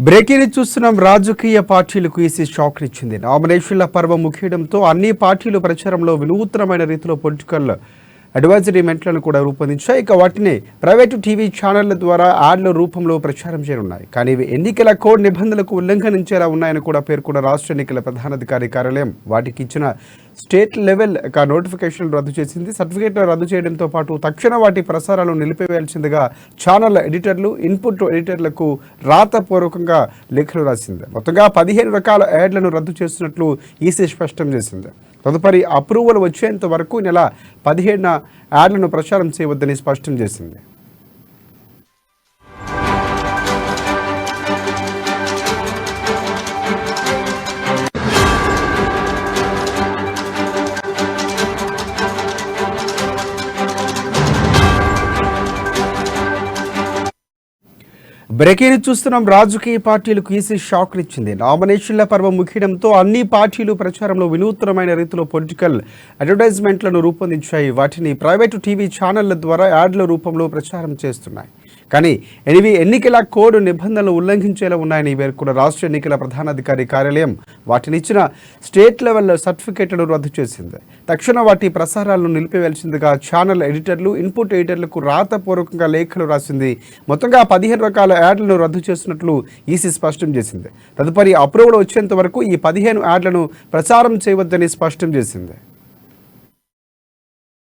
Breaking చూస్తున్నాం. రాజకీయ పార్టీలకు ఈసీ షాక్ ఇచ్చింది. నామినేషన్ల పర్వం ముగియడంతో అన్ని పార్టీలు ప్రచారంలో వినూత్నమైన రీతిలో పొలిటికల్ అడ్వైజరీ మెంట్లను కూడా రూపొందించాయి. ఇక వాటిని ప్రైవేటు టీవీ ఛానళ్ల ద్వారా యాడ్ల రూపంలో ప్రచారం చేయనున్నాయి. కానీ ఇవి ఎన్నికల కోడ్ నిబంధనలకు ఉల్లంఘనించేలా ఉన్నాయని కూడా పేర్కొన్న రాష్ట్ర ఎన్నికల ప్రధానాధికారి కార్యాలయం వాటికి ఇచ్చిన స్టేట్ లెవెల్ నోటిఫికేషన్లు రద్దు చేసింది. సర్టిఫికేట్లు రద్దు చేయడంతో పాటు తక్షణ వాటి ప్రసారాలను నిలిపివేయాల్సిందిగా ఛానల్ ఎడిటర్లు, ఇన్పుట్ ఎడిటర్లకు రాతపూర్వకంగా లేఖలు రాసింది. మొత్తంగా 15 రకాల యాడ్లను రద్దు చేస్తున్నట్లు ఈసీ స్పష్టం చేసింది. తదుపరి అప్రూవల్ వచ్చేంత వరకు నెల 17న యాడ్లను ప్రచారం చేయవద్దని స్పష్టం చేసింది. బ్రేకింగ్ చూస్తున్నాం. రాజకీయ పార్టీలకు ఈసీ షాక్ ఇచ్చింది. నామినేషన్ల పర్వం ముగియడంతో అన్ని పార్టీలు ప్రచారంలో వినూత్నమైన రీతిలో పొలిటికల్ అడ్వర్టైజ్మెంట్లను రూపొందించాయి. వాటిని ప్రైవేటు టీవీ ఛానళ్ల ద్వారా యాడ్ల రూపంలో ప్రచారం చేస్తున్నాయి. కానీ ఇవి ఎన్నికల కోడ్ నిబంధనలు ఉల్లంఘించేలా ఉన్నాయని పేర్కొన్న రాష్ట్ర ఎన్నికల ప్రధానాధికారి కార్యాలయం వాటిని ఇచ్చిన స్టేట్ లెవెల్ సర్టిఫికేట్లను రద్దు చేసింది. తక్షణ వాటి ప్రసారాలను నిలిపివేయాల్సిందిగా ఛానల్ ఎడిటర్లు, ఇన్పుట్ ఎడిటర్లకు రాతపూర్వకంగా లేఖలు రాసింది. మొత్తంగా 15 రకాల యాడ్లను రద్దు చేస్తున్నట్లు ఈసీ స్పష్టం చేసింది. తదుపరి అప్రూవల్ వచ్చేంత వరకు ఈ 15 యాడ్లను ప్రచారం చేయవద్దని స్పష్టం చేసింది.